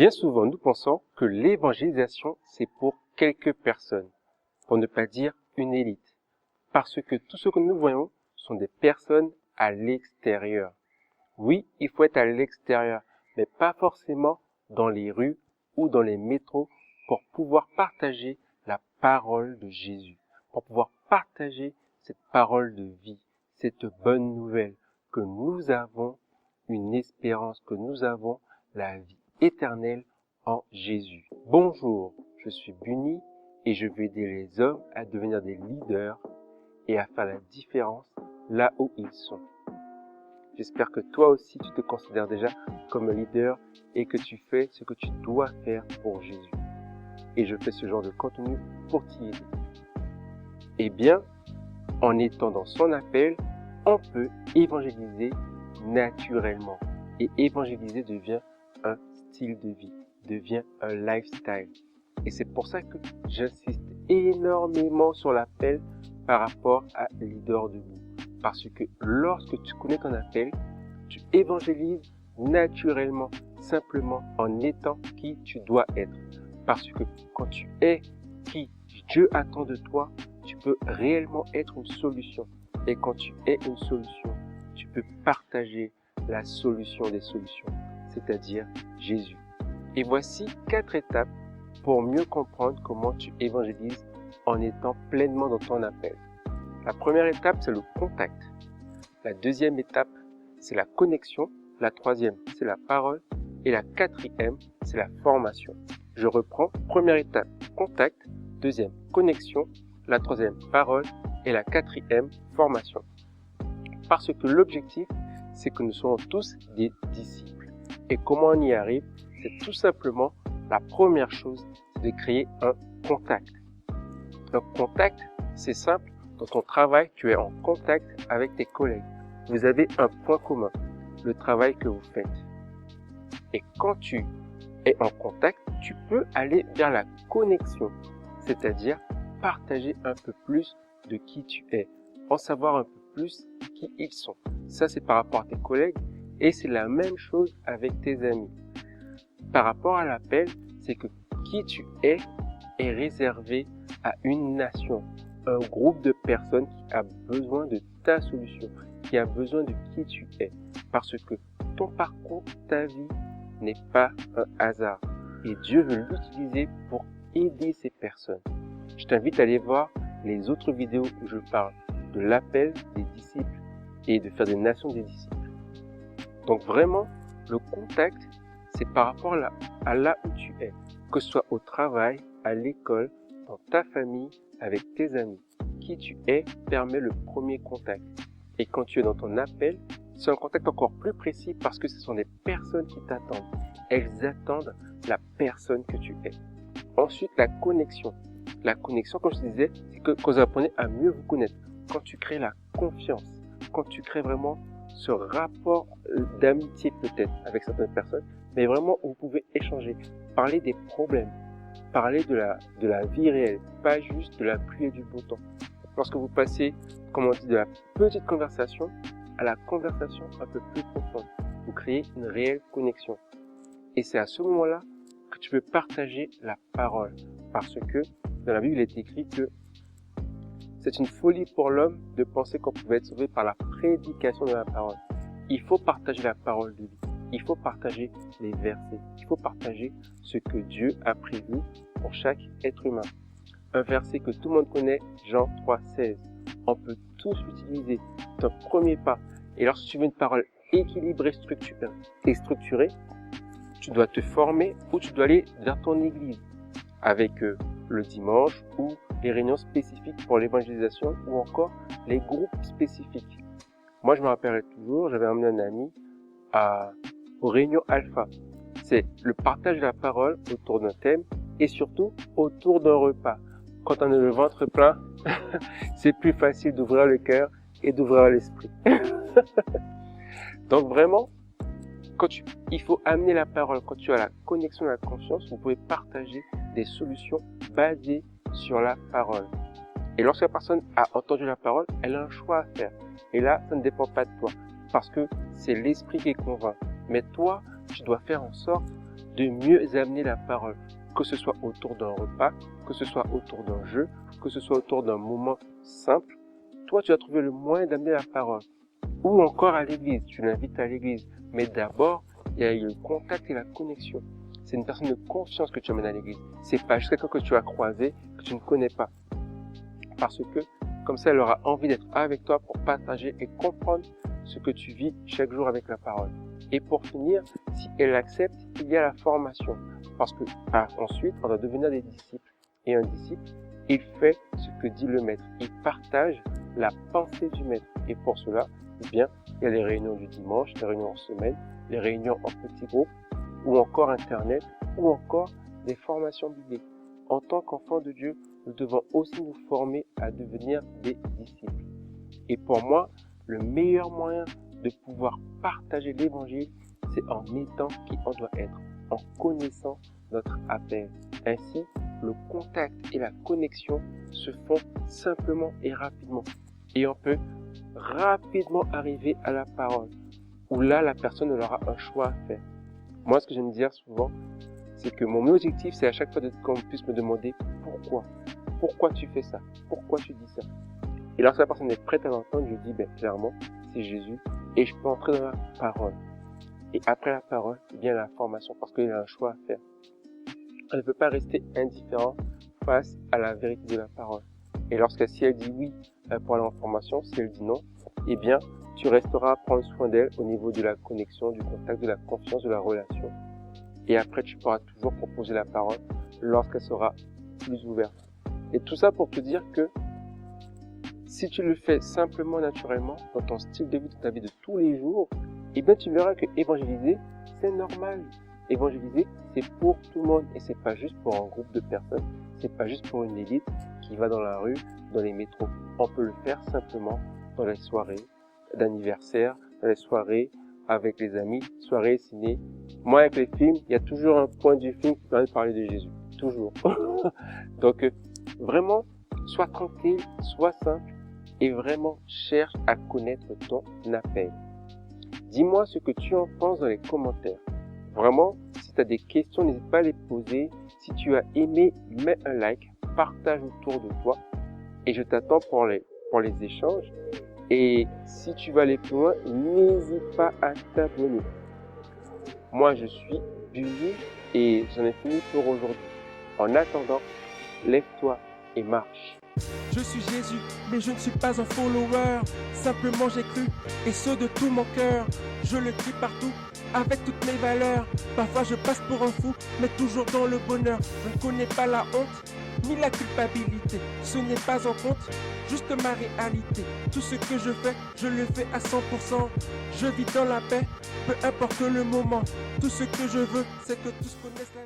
Bien souvent, nous pensons que l'évangélisation, c'est pour quelques personnes, pour ne pas dire une élite, parce que tout ce que nous voyons sont des personnes à l'extérieur. Oui, il faut être à l'extérieur, mais pas forcément dans les rues ou dans les métros pour pouvoir partager la parole de Jésus, pour pouvoir partager cette parole de vie, cette bonne nouvelle que nous avons une espérance, que nous avons la vie éternelle en Jésus. Bonjour, je suis Bunny et je vais aider les hommes à devenir des leaders et à faire la différence là où ils sont. J'espère que toi aussi tu te considères déjà comme un leader et que tu fais ce que tu dois faire pour Jésus. Et je fais ce genre de contenu pour t'y aider. Eh bien, en étant dans son appel, on peut évangéliser naturellement. Et évangéliser devient un style de vie, devient un lifestyle. Et c'est pour ça que j'insiste énormément sur l'appel par rapport à Leader Debout. Parce que lorsque tu connais ton appel, tu évangélises naturellement, simplement en étant qui tu dois être. Parce que quand tu es qui Dieu attend de toi, tu peux réellement être une solution. Et quand tu es une solution, tu peux partager la solution des solutions, c'est-à-dire Jésus. Et voici 4 étapes pour mieux comprendre comment tu évangélises en étant pleinement dans ton appel. La première étape, c'est le contact. La deuxième étape, c'est la connexion. La troisième, c'est la parole. Et la quatrième, c'est la formation. Je reprends. Première étape, contact. Deuxième, connexion. La troisième, parole. Et la quatrième, formation. Parce que l'objectif, c'est que nous soyons tous des disciples. Et comment on y arrive? C'est tout simplement, la première chose, c'est de créer un contact. Un contact, c'est simple. Dans ton travail, tu es en contact avec tes collègues. Vous avez un point commun, le travail que vous faites. Et quand tu es en contact, tu peux aller vers la connexion, c'est-à-dire partager un peu plus de qui tu es, en savoir un peu plus qui ils sont. Ça, c'est par rapport à tes collègues et c'est la même chose avec tes amis. Par rapport à l'appel, c'est que qui tu es réservé à une nation, un groupe de personnes qui a besoin de ta solution, qui a besoin de qui tu es. Parce que ton parcours, ta vie n'est pas un hasard. Et Dieu veut l'utiliser pour aider ces personnes. Je t'invite à aller voir les autres vidéos où je parle de l'appel des disciples et de faire des nations des disciples. Donc vraiment, le contact, c'est par rapport à là où tu es. Que ce soit au travail, à l'école, dans ta famille, avec tes amis. Qui tu es permet le premier contact. Et quand tu es dans ton appel, c'est un contact encore plus précis parce que ce sont des personnes qui t'attendent. Elles attendent la personne que tu es. Ensuite, la connexion. La connexion, comme je te disais, c'est que quand vous apprenez à mieux vous connaître, quand tu crées la confiance, quand tu crées vraiment ce rapport d'amitié peut-être avec certaines personnes, mais vraiment où vous pouvez échanger, parler des problèmes, parler de la vie réelle, pas juste de la pluie et du beau temps. Lorsque vous passez, comme on dit, de la petite conversation à la conversation un peu plus profonde, vous créez une réelle connexion. Et c'est à ce moment-là que tu peux partager la parole. Parce que dans la Bible, il est écrit que c'est une folie pour l'homme de penser qu'on pouvait être sauvé par la prédication de la parole. Il faut partager la parole de vie. Il faut partager les versets. Il faut partager ce que Dieu a prévu pour chaque être humain. Un verset que tout le monde connaît, Jean 3,16. On peut tous l'utiliser. C'est un premier pas. Et lorsque tu veux une parole équilibrée et structurée, tu dois te former ou tu dois aller vers ton église avec le dimanche ou les réunions spécifiques pour l'évangélisation ou encore les groupes spécifiques. Moi, je me rappellerai toujours, j'avais emmené un ami aux réunions alpha. C'est le partage de la parole autour d'un thème et surtout autour d'un repas. Quand on a le ventre plein, c'est plus facile d'ouvrir le cœur et d'ouvrir l'esprit. Donc vraiment, il faut amener la parole. Quand tu as la connexion et la confiance, vous pouvez partager des solutions basées sur la parole. Et lorsque la personne a entendu la parole, elle a un choix à faire. Et là, ça ne dépend pas de toi, parce que c'est l'esprit qui convainc. Mais toi, tu dois faire en sorte de mieux amener la parole, que ce soit autour d'un repas, que ce soit autour d'un jeu, que ce soit autour d'un moment simple. Toi, tu vas trouver le moyen d'amener la parole. Ou encore à l'église, tu l'invites à l'église. Mais d'abord, il y a le contact et la connexion. C'est une personne de confiance que tu amènes à l'église. C'est pas juste quelqu'un que tu as croisé, que tu ne connais pas. Parce que, comme ça, elle aura envie d'être avec toi pour partager et comprendre ce que tu vis chaque jour avec la parole. Et pour finir, si elle accepte, il y a la formation. Parce que, ensuite, on doit devenir des disciples. Et un disciple, il fait ce que dit le maître. Il partage la pensée du maître. Et pour cela, eh bien, il y a les réunions du dimanche, les réunions en semaine, les réunions en petits groupes, ou encore Internet, ou encore des formations bibliques. En tant qu'enfants de Dieu, nous devons aussi nous former à devenir des disciples. Et pour moi, le meilleur moyen de pouvoir partager l'évangile, c'est en étant qui on doit être, en connaissant notre appel. Ainsi, le contact et la connexion se font simplement et rapidement. Et on peut rapidement arriver à la parole, où là, la personne aura un choix à faire. Moi, ce que j'aime dire souvent, c'est que mon objectif, c'est à chaque fois qu'on puisse me demander pourquoi. Pourquoi tu fais ça? Pourquoi tu dis ça? Et lorsque la personne est prête à l'entendre, je dis, clairement, c'est Jésus, et je peux entrer dans la parole. Et après la parole, vient la formation, parce qu'il a un choix à faire. Elle ne peut pas rester indifférent face à la vérité de la parole. Et si elle dit oui pour aller en formation, si elle dit non, eh bien, tu resteras à prendre soin d'elle au niveau de la connexion, du contact, de la confiance, de la relation. Et après, tu pourras toujours proposer la parole lorsqu'elle sera plus ouverte. Et tout ça pour te dire que si tu le fais simplement, naturellement, dans ton style de vie, dans ta vie de tous les jours, eh bien, tu verras que évangéliser, c'est normal. Évangéliser, c'est pour tout le monde et c'est pas juste pour un groupe de personnes, c'est pas juste pour une élite qui va dans la rue, dans les métros. On peut le faire simplement dans les soirées d'anniversaire, dans les soirées avec les amis, soirées ciné. Moi, avec les films, il y a toujours un point du film qui permet de parler de Jésus. Toujours. Donc, vraiment, sois tranquille, sois simple et vraiment cherche à connaître ton appel. Dis-moi ce que tu en penses dans les commentaires. Vraiment, si tu as des questions, n'hésite pas à les poser. Si tu as aimé, mets un like, partage autour de toi et je t'attends pour les échanges. Et si tu vas aller plus loin, n'hésite pas à t'abonner. Moi, je suis Billy et j'en ai fini pour aujourd'hui. En attendant, lève-toi et marche. Je suis Jésus, mais je ne suis pas un follower. Simplement j'ai cru, et ce de tout mon cœur. Je le crie partout, avec toutes mes valeurs. Parfois je passe pour un fou, mais toujours dans le bonheur. Je ne connais pas la honte, ni la culpabilité. Ce n'est pas en compte, juste ma réalité. Tout ce que je fais, je le fais à 100%. Je vis dans la paix, peu importe le moment. Tout ce que je veux, c'est que tous connaissent la